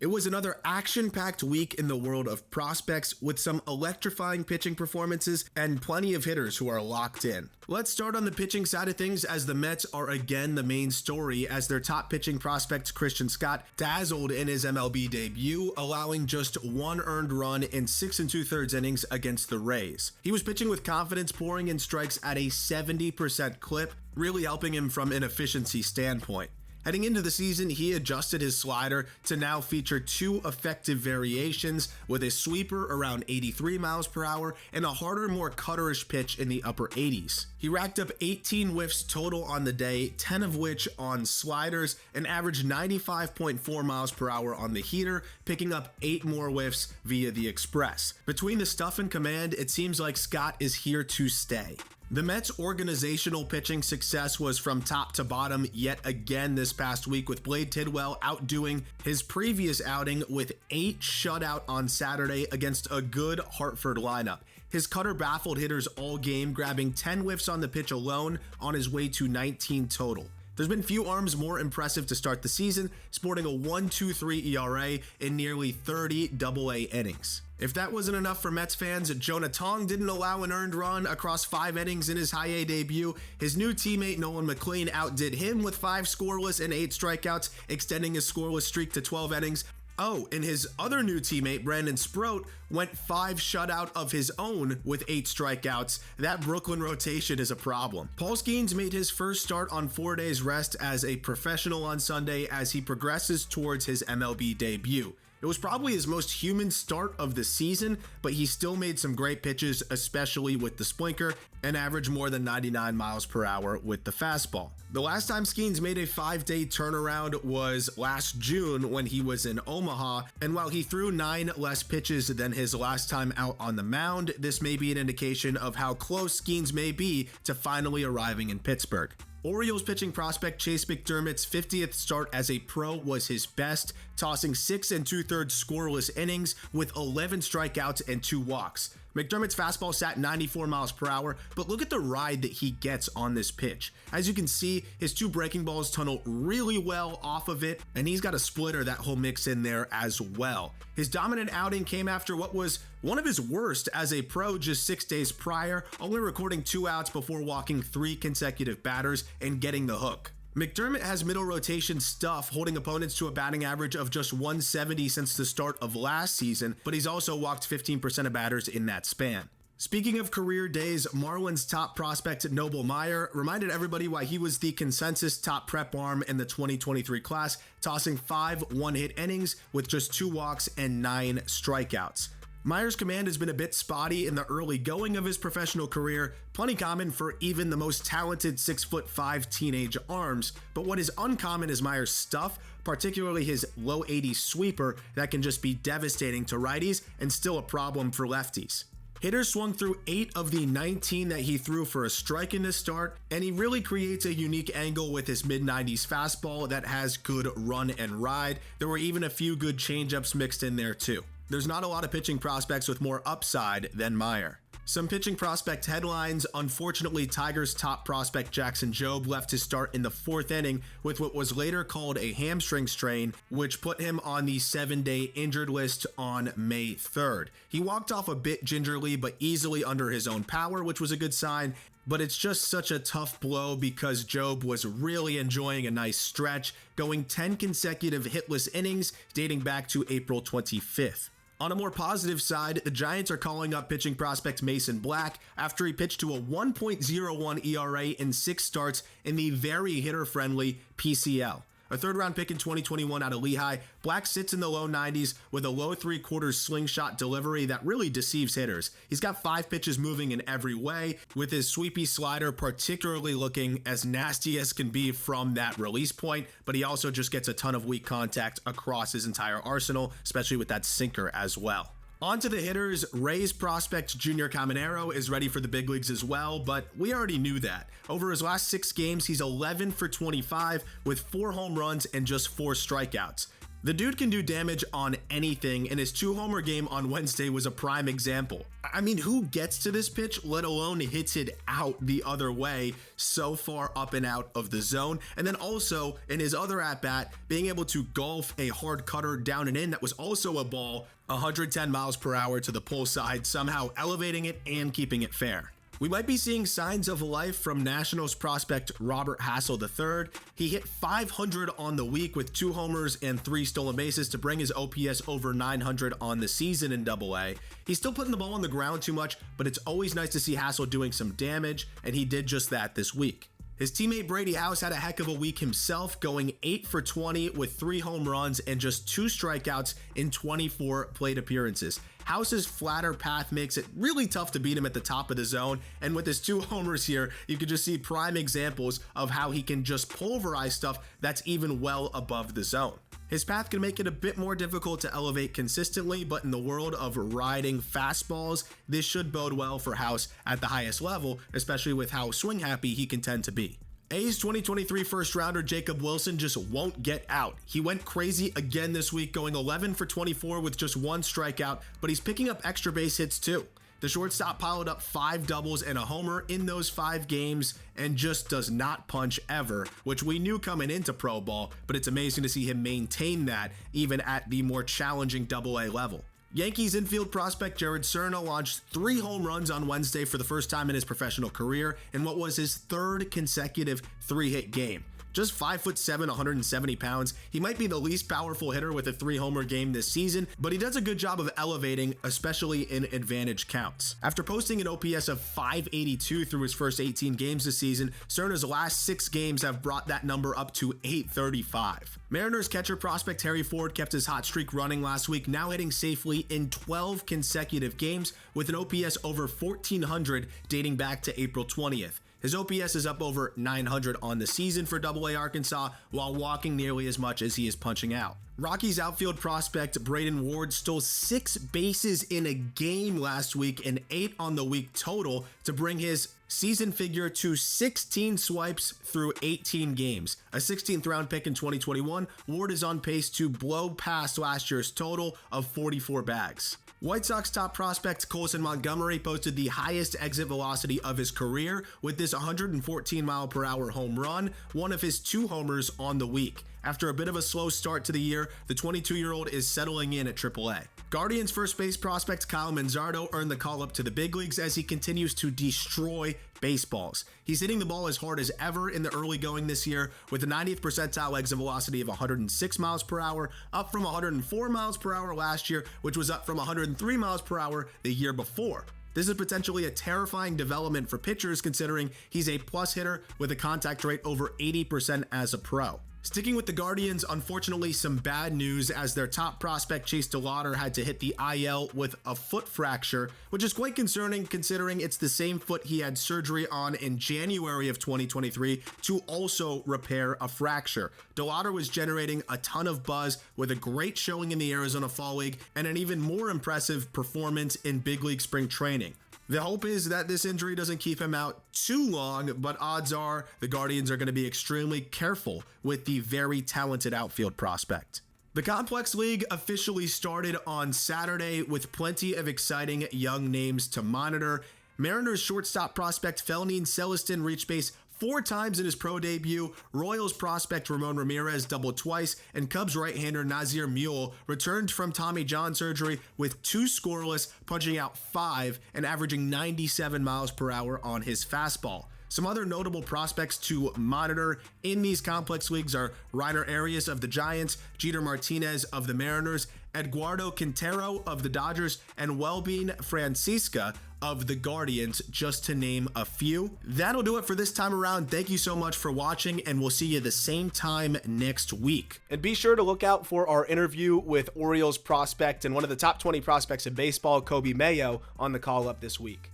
It was another action-packed week in the world of prospects with some electrifying pitching performances and plenty of hitters who are locked in. Let's start on the pitching side of things, as the Mets are again the main story, as their top pitching prospect Christian Scott dazzled in his MLB debut, allowing just one earned run in 6 2/3 innings against the Rays. He was pitching with confidence, pouring in strikes at a 70% clip, really helping him from an efficiency standpoint. Heading into the season, he adjusted his slider to now feature two effective variations, with a sweeper around 83 miles per hour and a harder, more cutterish pitch in the upper 80s. He racked up 18 whiffs total on the day, 10 of which on sliders, and averaged 95.4 miles per hour on the heater, picking up 8 more whiffs via the express. Between the stuff and command, it seems like Scott is here to stay. The Mets' organizational pitching success was from top to bottom yet again this past week, with Blade Tidwell outdoing his previous outing with 8 shutout on Saturday against a good Hartford lineup. His cutter baffled hitters all game, grabbing 10 whiffs on the pitch alone on his way to 19 total. There's been few arms more impressive to start the season, sporting a 1.23 ERA in nearly 30 AA innings. If that wasn't enough for Mets fans, Jonah Tong didn't allow an earned run across 5 innings in his high A debut. His new teammate Nolan McLean outdid him with 5 scoreless and 8 strikeouts, extending his scoreless streak to 12 innings. Oh, and his other new teammate, Brandon Sproat, went 5 shutout of his own with 8 strikeouts. That Brooklyn rotation is a problem. Paul Skeens made his first start on 4 days rest as a professional on Sunday as he progresses towards his MLB debut. It was probably his most human start of the season, but he still made some great pitches, especially with the splinker, and averaged more than 99 miles per hour with the fastball. The last time Skeens made a 5-day turnaround was last June when he was in Omaha, and while he threw 9 less pitches than his last time out on the mound, this may be an indication of how close Skeens may be to finally arriving in Pittsburgh. Orioles pitching prospect Chase McDermott's 50th start as a pro was his best, tossing 6 2/3 scoreless innings with 11 strikeouts and 2 walks. McDermott's fastball sat 94 miles per hour, but look at the ride that he gets on this pitch. As you can see, his 2 breaking balls tunnel really well off of it, and he's got a splitter that he'll mix in there as well. His dominant outing came after what was one of his worst as a pro just 6 days prior, only recording 2 outs before walking 3 consecutive batters and getting the hook. McDermott has middle rotation stuff, holding opponents to a batting average of just 170 since the start of last season, but he's also walked 15% of batters in that span. Speaking of career days, Marlins top prospect Noble Meyer reminded everybody why he was the consensus top prep arm in the 2023 class, tossing 5 one-hit innings with just 2 walks and 9 strikeouts. Meyer's command has been a bit spotty in the early going of his professional career, plenty common for even the most talented 6'5" teenage arms, but what is uncommon is Meyer's stuff, particularly his low 80s sweeper that can just be devastating to righties and still a problem for lefties. Hitters swung through 8 of the 19 that he threw for a strike in this start, and he really creates a unique angle with his mid-90s fastball that has good run and ride. There were even a few good changeups mixed in there too. There's not a lot of pitching prospects with more upside than Meyer. Some pitching prospect headlines. Unfortunately, Tigers top prospect Jackson Jobe left his start in the 4th inning with what was later called a hamstring strain, which put him on the 7-day injured list on May 3rd. He walked off a bit gingerly, but easily under his own power, which was a good sign. But it's just such a tough blow because Jobe was really enjoying a nice stretch, going 10 consecutive hitless innings dating back to April 25th. On a more positive side, the Giants are calling up pitching prospect Mason Black after he pitched to a 1.01 ERA in 6 starts in the very hitter-friendly PCL. A 3rd-round pick in 2021 out of Lehigh, Black sits in the low 90s with a low 3/4 slingshot delivery that really deceives hitters. He's got 5 pitches moving in every way, with his sweepy slider particularly looking as nasty as can be from that release point, but he also just gets a ton of weak contact across his entire arsenal, especially with that sinker as well. On to the hitters. Rays prospect Junior Caminero is ready for the big leagues as well, but we already knew that. Over his last 6 games, he's 11 for 25 with 4 home runs and just 4 strikeouts. The dude can do damage on anything, and his 2-homer game on Wednesday was a prime example. I mean, who gets to this pitch, let alone hits it out the other way so far up and out of the zone? And then also, in his other at-bat, being able to golf a hard cutter down and in that was also a ball 110 miles per hour to the pull side, somehow elevating it and keeping it fair. We might be seeing signs of life from Nationals prospect Robert Hassel III. He hit 500 on the week with 2 homers and 3 stolen bases to bring his OPS over 900 on the season in Double-A. He's still putting the ball on the ground too much, but it's always nice to see Hassel doing some damage, and he did just that this week. His teammate Brady House had a heck of a week himself, going 8 for 20 with 3 home runs and just 2 strikeouts in 24 plate appearances. House's flatter path makes it really tough to beat him at the top of the zone, and with his 2 homers here, you can just see prime examples of how he can just pulverize stuff that's even well above the zone. His path can make it a bit more difficult to elevate consistently, but in the world of riding fastballs, this should bode well for House at the highest level, especially with how swing happy he can tend to be. A's 2023 first rounder Jacob Wilson just won't get out. He went crazy again this week, going 11 for 24 with just 1 strikeout, but he's picking up extra base hits too. The shortstop piled up 5 doubles and a homer in those 5 games and just does not punch ever, which we knew coming into pro ball, but it's amazing to see him maintain that even at the more challenging Double-A level. Yankees infield prospect Jared Serna launched 3 home runs on Wednesday for the first time in his professional career in what was his 3rd consecutive 3-hit game. Just 5'7", 170 pounds, he might be the least powerful hitter with a 3-homer game this season, but he does a good job of elevating, especially in advantage counts. After posting an OPS of 582 through his first 18 games this season, Cerna's last 6 games have brought that number up to 835. Mariners catcher prospect Harry Ford kept his hot streak running last week, now hitting safely in 12 consecutive games with an OPS over 1,400 dating back to April 20th. His OPS is up over 900 on the season for Double-A Arkansas, while walking nearly as much as he is punching out. Rockies outfield prospect Braden Ward stole 6 bases in a game last week and 8 on the week total to bring his season figure to 16 swipes through 18 games. A 16th round pick in 2021, Ward is on pace to blow past last year's total of 44 bags. White Sox top prospect Colson Montgomery posted the highest exit velocity of his career with this 114-mile-per-hour home run, one of his 2 homers on the week. After a bit of a slow start to the year, the 22-year-old is settling in at AAA. Guardians first base prospect Kyle Manzardo earned the call up to the big leagues as he continues to destroy baseballs. He's hitting the ball as hard as ever in the early going this year with a 90th percentile exit velocity of 106 miles per hour, up from 104 miles per hour last year, which was up from 103 miles per hour the year before. This is potentially a terrifying development for pitchers considering he's a plus hitter with a contact rate over 80% as a pro. Sticking with the Guardians, unfortunately some bad news as their top prospect Chase DeLauder had to hit the IL with a foot fracture, which is quite concerning considering it's the same foot he had surgery on in January of 2023 to also repair a fracture. DeLauder was generating a ton of buzz with a great showing in the Arizona Fall League and an even more impressive performance in big league spring training. The hope is that this injury doesn't keep him out too long, but odds are the Guardians are going to be extremely careful with the very talented outfield prospect. The Complex League officially started on Saturday with plenty of exciting young names to monitor. Mariners shortstop prospect Felnin Celesten reached base 4 times in his pro debut, Royals prospect Ramon Ramirez doubled twice, and Cubs right-hander Nazir Mule returned from Tommy John surgery with 2 scoreless, punching out 5 and averaging 97 miles per hour on his fastball. Some other notable prospects to monitor in these complex leagues are Reiner Arias of the Giants, Jeter Martinez of the Mariners, Eduardo Quintero of the Dodgers, and Welbein Francisca of the Guardians, just to name a few. That'll do it for this time around. Thank you so much for watching, and we'll see you the same time next week. And be sure to look out for our interview with Orioles prospect and one of the top 20 prospects in baseball, Kobe Mayo, on the call up this week.